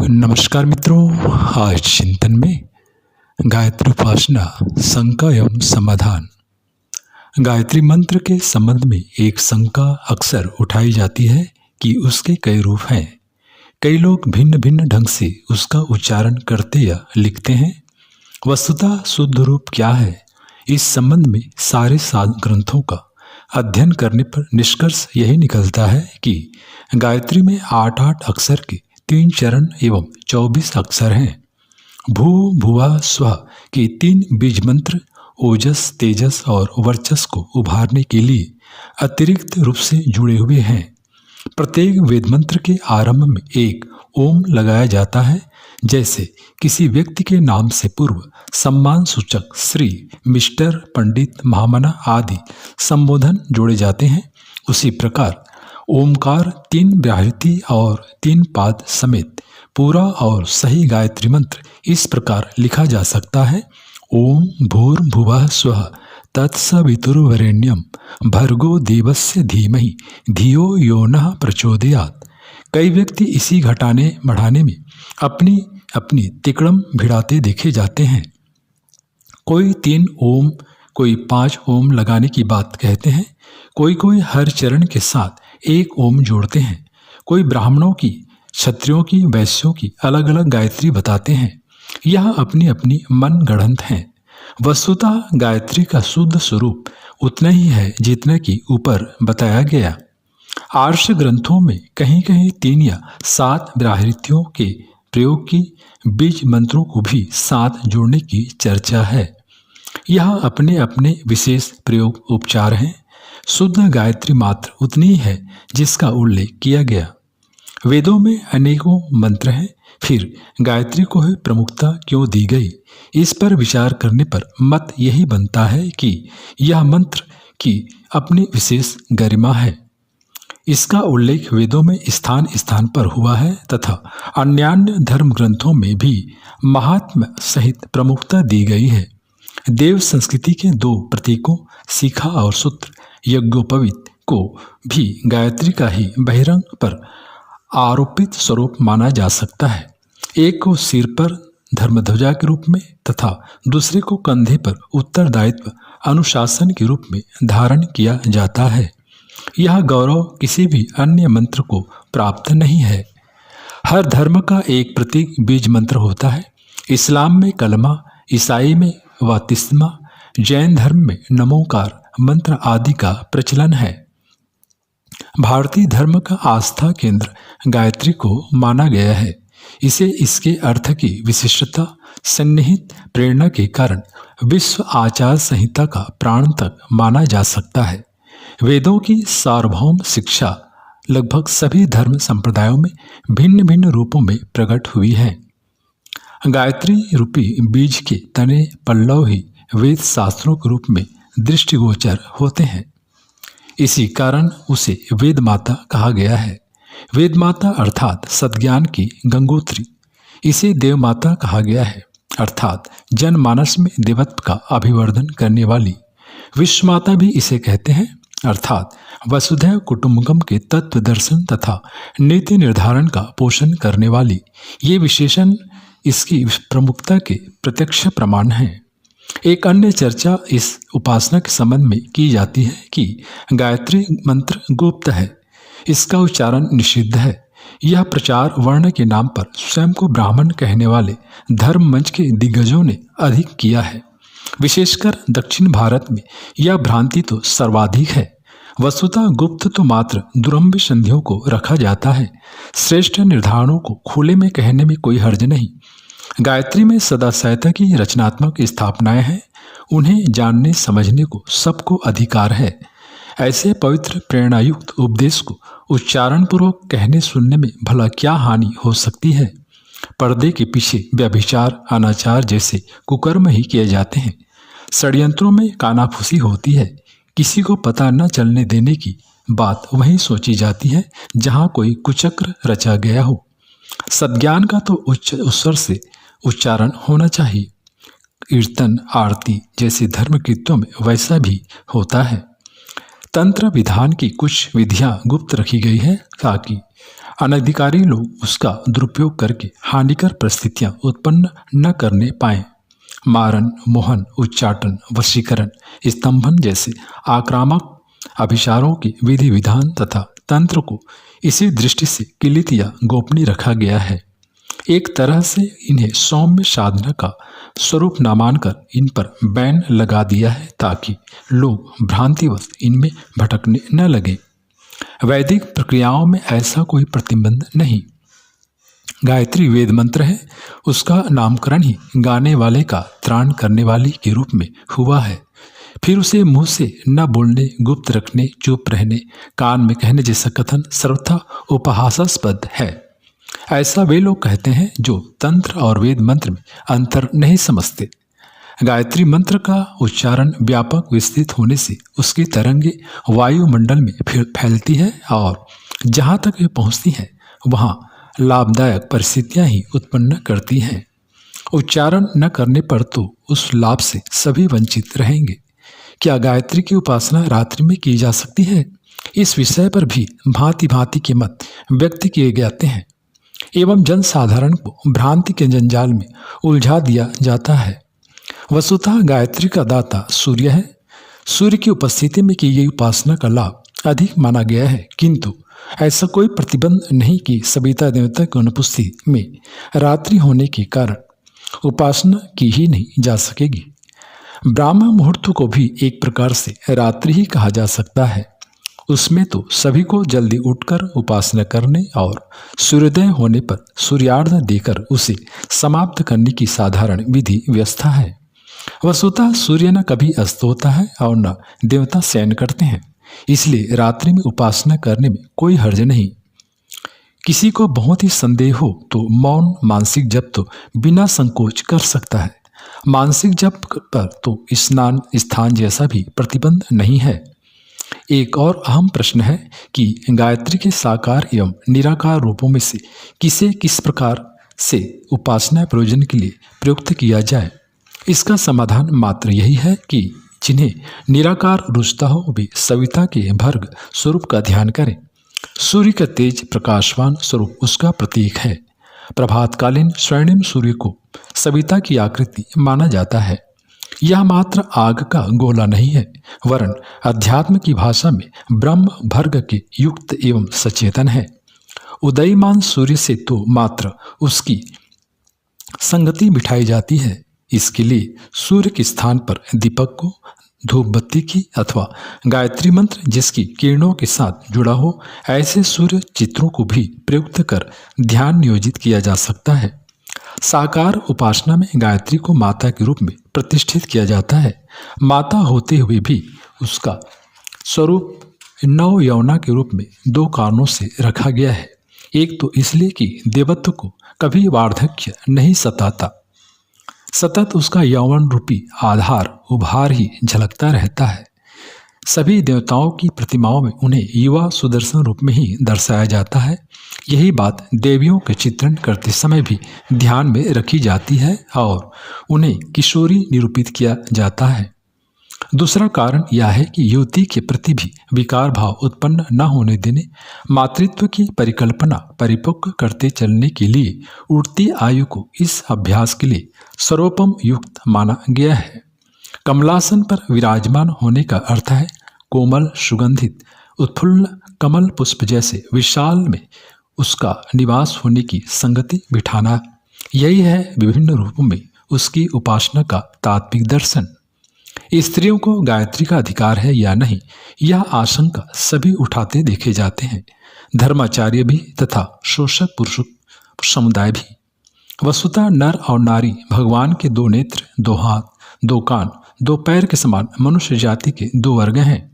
नमस्कार मित्रों, आज चिंतन में गायत्री उपासना शंका एवं समाधान। गायत्री मंत्र के संबंध में एक शंका अक्सर उठाई जाती है कि उसके कई रूप हैं। कई लोग भिन्न भिन्न ढंग से उसका उच्चारण करते या लिखते हैं। वस्तुतः शुद्ध रूप क्या है, इस संबंध में सारे ग्रंथों का अध्ययन करने पर निष्कर्ष यही निकलता है कि गायत्री में 8 अक्षर के 3 चरण एवं 24 अक्षर हैं। भू भुवा स्व के 3 बीज मंत्र ओजस, तेजस और वर्चस को उभारने के लिए अतिरिक्त रूप से जुड़े हुए हैं। प्रत्येक वेद मंत्र के आरंभ में एक ओम लगाया जाता है। जैसे किसी व्यक्ति के नाम से पूर्व सम्मान सूचक श्री, मिस्टर, पंडित, महामना आदि संबोधन जोड़े जाते हैं, उसी प्रकार ओमकार 3 व्याहृति और 3 पाद समेत पूरा और सही गायत्री मंत्र इस प्रकार लिखा जा सकता है। ओम भूर्भुवः स्वः तत्सवितुर्वरेण्यं भर्गो देवस्य धीमहि धियो यो नः प्रचोदयात्। कई व्यक्ति इसी घटाने बढ़ाने में अपनी अपनी तिकड़म भिड़ाते देखे जाते हैं। कोई 3 ओम, कोई 5 ओम लगाने की बात कहते हैं। कोई हर चरण के साथ एक ओम जोड़ते हैं। कोई ब्राह्मणों की, क्षत्रियों की, वैश्यों की अलग अलग गायत्री बताते हैं। यह अपनी अपनी मन गढ़ंत हैं। वस्तुतः गायत्री का शुद्ध स्वरूप उतना ही है जितना कि ऊपर बताया गया। आर्ष ग्रंथों में कहीं कहीं 3 या 7 व्याहृतियों के प्रयोग की बीज मंत्रों को भी साथ जोड़ने की चर्चा है। यह अपने अपने विशेष प्रयोग उपचार हैं। शुद्ध गायत्री मात्र उतनी ही है जिसका उल्लेख किया गया। वेदों में अनेकों मंत्र हैं, फिर गायत्री को ही प्रमुखता क्यों दी गई, इस पर विचार करने पर मत यही बनता है कि यह मंत्र की अपनी विशेष गरिमा है। इसका उल्लेख वेदों में स्थान स्थान पर हुआ है तथा अन्यान्य धर्म ग्रंथों में भी महात्म्य सहित प्रमुखता दी गई है। देव संस्कृति के 2 प्रतीकों शिखा और सूत्र यज्ञोपवीत को भी गायत्री का ही बहिरंग पर आरोपित स्वरूप माना जा सकता है। एक को सिर पर धर्मध्वजा के रूप में तथा दूसरे को कंधे पर उत्तरदायित्व अनुशासन के रूप में धारण किया जाता है। यह गौरव किसी भी अन्य मंत्र को प्राप्त नहीं है। हर धर्म का एक प्रतीक बीज मंत्र होता है। इस्लाम में कलमा, ईसाई में वातिस्मा, जैन धर्म में नमोकार मंत्र आदि का प्रचलन है। भारतीय धर्म का आस्था केंद्र गायत्री को माना गया है। इसे इसके अर्थ की विशिष्टता, सन्निहित प्रेरणा के कारण विश्व आचार संहिता का प्राण तक माना जा सकता है। वेदों की सार्वभौम शिक्षा लगभग सभी धर्म संप्रदायों में भिन्न भिन्न रूपों में प्रकट हुई है। गायत्री रूपी बीज के तने पल्लव ही वेद शास्त्रों के रूप में दृष्टिगोचर होते हैं। इसी कारण उसे वेद माता कहा गया है। वेद माता अर्थात सद्ज्ञान की गंगोत्री। इसे देव माता कहा गया है, अर्थात जनमानस में देवत्व का अभिवर्धन करने वाली। विश्व माता भी इसे कहते हैं, अर्थात वसुधैव कुटुंबकम के तत्व दर्शन तथा नीति निर्धारण का पोषण करने वाली। ये विशेषण इसकी प्रमुखता के प्रत्यक्ष प्रमाण हैं। एक अन्य चर्चा इस उपासना के संबंध में की जाती है कि गायत्री मंत्र गुप्त है, इसका उच्चारण निषिद्ध है। यह प्रचार वर्ण के नाम पर स्वयं को ब्राह्मण कहने वाले धर्म मंच के दिग्गजों ने अधिक किया है। विशेषकर दक्षिण भारत में यह भ्रांति तो सर्वाधिक है। वस्तुतः गुप्त तो मात्र दुरंभ संधियों को रखा जाता है। श्रेष्ठ निर्धारणों को खुले में कहने में कोई हर्ज नहीं। गायत्री में सदा सहायता की रचनात्मक स्थापनाएं हैं। उन्हें जानने समझने को सबको अधिकार है। ऐसे पवित्र प्रेरणायुक्त उपदेश को उच्चारण पूर्वक कहने सुनने में भला क्या हानि हो सकती है। पर्दे के पीछे व्यभिचार, अनाचार जैसे कुकर्म ही किए जाते हैं। षड्यंत्रों में कानाफूसी होती है। किसी को पता न चलने देने की बात वहीं सोची जाती है जहां कोई कुचक्र रचा गया हो। सद्ज्ञान का तो उच्च स्वर से उच्चारण होना चाहिए। कीर्तन, आरती जैसे धर्म कृत्यों में वैसा भी होता है। तंत्र विधान की कुछ विधियां गुप्त रखी गई है ताकि अनधिकारी लोग उसका दुरुपयोग करके हानिकर परिस्थितियां उत्पन्न न करने पाए। मारन, मोहन, उच्चाटन, वशीकरण, स्तंभन जैसे आक्रामक अभिचारों के विधि विधान तथा तंत्र को इसी दृष्टि से किलित या गोपनीय रखा गया है। एक तरह से इन्हें सौम्य साधना का स्वरूप न मानकर इन पर बैन लगा दिया है ताकि लोग भ्रांतिवश इनमें भटकने न लगे। वैदिक प्रक्रियाओं में ऐसा कोई प्रतिबंध नहीं। गायत्री वेद मंत्र है, उसका नामकरण ही गाने वाले का त्राण करने वाली के रूप में हुआ है। फिर उसे मुंह से न बोलने, गुप्त रखने, चुप रहने, कान में कहने जैसा कथन सर्वथा उपहासास्पद है। ऐसा वे लोग कहते हैं जो तंत्र और वेद मंत्र में अंतर नहीं समझते। गायत्री मंत्र का उच्चारण व्यापक विस्तृत होने से उसकी तरंगे वायुमंडल में फैलती है और जहाँ तक वे पहुँचती हैं वहाँ लाभदायक परिस्थितियाँ ही उत्पन्न करती हैं। उच्चारण न करने पर तो उस लाभ से सभी वंचित रहेंगे। क्या गायत्री की उपासना रात्रि में की जा सकती है? इस विषय पर भी भांति भांति के मत व्यक्त किए जाते हैं एवं जनसाधारण को भ्रांति के जंजाल में उलझा दिया जाता है। वस्तुतः गायत्री का दाता सूर्य है। सूर्य की उपस्थिति में की गई उपासना का लाभ अधिक माना गया है, किंतु ऐसा कोई प्रतिबंध नहीं कि सविता देवता की अनुपस्थिति में रात्रि होने के कारण उपासना की ही नहीं जा सकेगी। ब्राह्म मुहूर्त को भी एक प्रकार से रात्रि ही कहा जा सकता है। उसमें तो सभी को जल्दी उठकर उपासना करने और सूर्योदय होने पर सूर्यार्घ्य देकर उसे समाप्त करने की साधारण विधि व्यवस्था है। वस्तुतः सूर्य न कभी अस्त होता है और न देवता शयन करते हैं, इसलिए रात्रि में उपासना करने में कोई हर्ज नहीं। किसी को बहुत ही संदेह हो तो मौन मानसिक जप तो बिना संकोच कर सकता है। मानसिक जप पर तो स्नान स्थान जैसा भी प्रतिबंध नहीं है। एक और अहम प्रश्न है कि गायत्री के साकार एवं निराकार रूपों में से किसे किस प्रकार से उपासना प्रयोजन के लिए प्रयुक्त किया जाए। इसका समाधान मात्र यही है कि जिन्हें निराकार रुचता हो वे सविता के भर्ग स्वरूप का ध्यान करें। सूर्य का तेज प्रकाशवान स्वरूप उसका प्रतीक है। प्रभातकालीन स्वर्णिम सूर्य को सविता की आकृति माना जाता है। यह मात्र आग का गोला नहीं है, वरन अध्यात्म की भाषा में ब्रह्म भर्ग के युक्त एवं सचेतन है। उदयमान सूर्य से तो मात्र उसकी संगति बिठाई जाती है। इसके लिए सूर्य के स्थान पर दीपक को, धूप बत्ती की अथवा गायत्री मंत्र जिसकी किरणों के साथ जुड़ा हो, ऐसे सूर्य चित्रों को भी प्रयुक्त कर ध्यान नियोजित किया जा सकता है। साकार उपासना में गायत्री को माता के रूप में प्रतिष्ठित किया जाता है। माता होते हुए भी उसका स्वरूप नव यौवना के रूप में दो कारणों से रखा गया है। एक तो इसलिए कि देवत्व को कभी वार्धक्य नहीं सताता, सतत उसका यौवन रूपी आधार उभार ही झलकता रहता है। सभी देवताओं की प्रतिमाओं में उन्हें युवा सुदर्शन रूप में ही दर्शाया जाता है। यही बात देवियों के चित्रण करते समय भी ध्यान में रखी जाती है और उन्हें किशोरी निरूपित किया जाता है। दूसरा कारण यह है कि युवती के प्रति भी विकार भाव उत्पन्न न होने देने, मातृत्व की परिकल्पना परिपक्व करते चलने के लिए उठती आयु को इस अभ्यास के लिए सर्वोपम युक्त माना गया है। कमलासन पर विराजमान होने का अर्थ है कोमल सुगंधित उत्फुल्ल कमल पुष्प जैसे विशाल में उसका निवास होने की संगति बिठाना। यही है विभिन्न रूपों में उसकी उपासना का तात्विक दर्शन। स्त्रियों को गायत्री का अधिकार है या नहीं, यह आशंका सभी उठाते देखे जाते हैं, धर्माचार्य भी तथा शोषक पुरुष समुदाय भी। वस्तुतः नर और नारी भगवान के दो नेत्र, दो हाथ, दो कान, दो पैर के समान मनुष्य जाति के दो वर्ग हैं।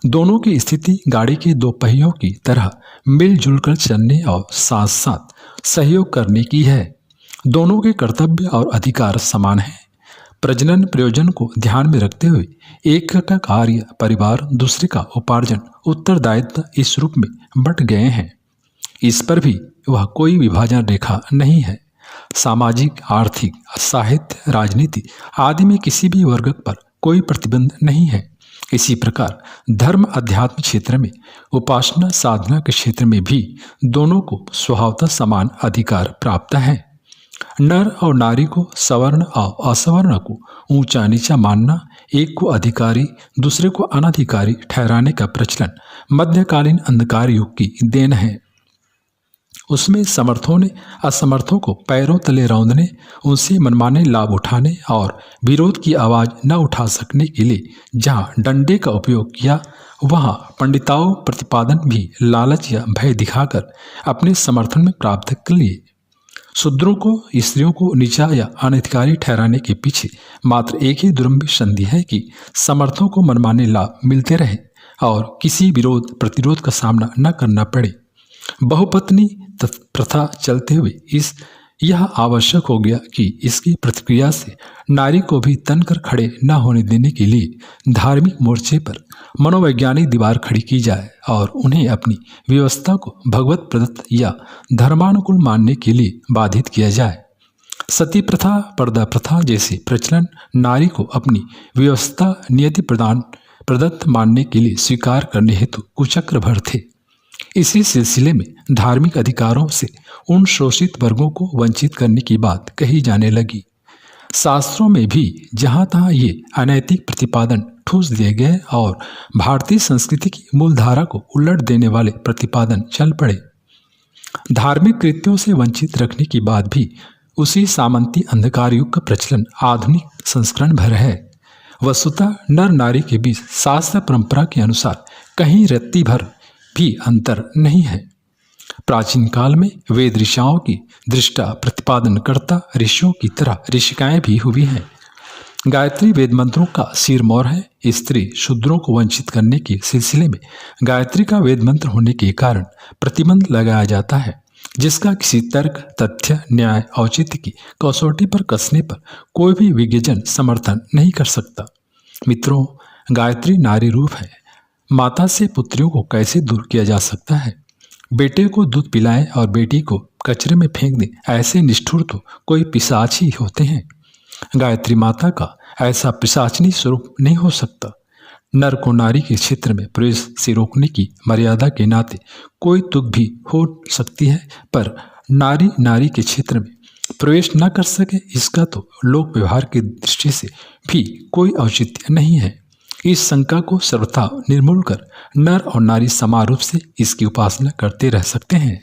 दोनों की स्थिति गाड़ी के दो पहियों की तरह मिलजुल कर चलने और साथ साथ सहयोग करने की है। दोनों के कर्तव्य और अधिकार समान हैं। प्रजनन प्रयोजन को ध्यान में रखते हुए एक का कार्य परिवार, दूसरे का उपार्जन उत्तरदायित्व इस रूप में बंट गए हैं। इस पर भी वह कोई विभाजन रेखा नहीं है। सामाजिक, आर्थिक, साहित्य, राजनीति आदि में किसी भी वर्ग पर कोई प्रतिबंध नहीं है। इसी प्रकार धर्म अध्यात्म क्षेत्र में, उपासना साधना के क्षेत्र में भी दोनों को स्वभावतः समान अधिकार प्राप्त है। नर और नारी को, सवर्ण और असवर्ण को ऊंचा नीचा मानना, एक को अधिकारी दूसरे को अनधिकारी ठहराने का प्रचलन मध्यकालीन अंधकार युग की देन है। उसमें समर्थों ने असमर्थों को पैरों तले रौंदने, उनसे मनमाने लाभ उठाने और विरोध की आवाज़ न उठा सकने के लिए जहाँ डंडे का उपयोग किया, वहाँ पंडिताओं प्रतिपादन भी लालच या भय दिखाकर अपने समर्थन में प्राप्त कर लिए। शूद्रों को, स्त्रियों को नीचा या अनधिकारी ठहराने के पीछे मात्र एक ही दुरंभी संधि है कि समर्थों को मनमाने लाभ मिलते रहे और किसी विरोध प्रतिरोध का सामना न करना पड़े। बहुपत्नी प्रथा चलते हुए यह आवश्यक हो गया कि इसकी प्रतिक्रिया से नारी को भी तनकर खड़े न होने देने के लिए धार्मिक मोर्चे पर मनोवैज्ञानिक दीवार खड़ी की जाए और उन्हें अपनी व्यवस्था को भगवत प्रदत्त या धर्मानुकूल मानने के लिए बाधित किया जाए। सती प्रथा, पर्दा प्रथा जैसे प्रचलन नारी को अपनी व्यवस्था नियति प्रदत्त मानने के लिए स्वीकार करने हेतु कुचक्र भर थे। इसी सिलसिले में धार्मिक अधिकारों से उन शोषित वर्गों को वंचित करने की बात कही जाने लगी। शास्त्रों में भी जहाँ तहाँ ये अनैतिक प्रतिपादन ठूस दिए गए और भारतीय संस्कृति की मूलधारा को उलट देने वाले प्रतिपादन चल पड़े। धार्मिक कृत्यों से वंचित रखने की बात भी उसी सामंती अंधकार युग का प्रचलन आधुनिक संस्करण भर है। वस्तुतः नर नारी के बीच शास्त्र परंपरा के अनुसार कहीं रत्ती भर भी अंतर नहीं है। प्राचीन काल में वेद ऋषियों की दृष्टा प्रतिपादन करता ऋषियों की तरह ऋषिकाएं भी हुई हैं। गायत्री वेद मंत्रों का सिरमौर है। स्त्री शूद्रों को वंचित करने के सिलसिले में गायत्री का वेद मंत्र होने के कारण प्रतिबंध लगाया जाता है, जिसका किसी तर्क, तथ्य, न्याय, औचित्य की कसौटी पर कसने पर कोई भी विज्ञजन समर्थन नहीं कर सकता। मित्रों, गायत्री नारी रूप है। माता से पुत्रियों को कैसे दूर किया जा सकता है? बेटे को दूध पिलाएं और बेटी को कचरे में फेंक दें, ऐसे निष्ठुर तो कोई पिशाच ही होते हैं। गायत्री माता का ऐसा पिशाचनी स्वरूप नहीं हो सकता। नर को नारी के क्षेत्र में प्रवेश से रोकने की मर्यादा के नाते कोई तुक भी हो सकती है, पर नारी नारी के क्षेत्र में प्रवेश न कर सके, इसका तो लोक व्यवहार की दृष्टि से भी कोई औचित्य नहीं है। इस शंका को सर्वथा निर्मूल कर नर और नारी समान रूप से इसकी उपासना करते रह सकते हैं।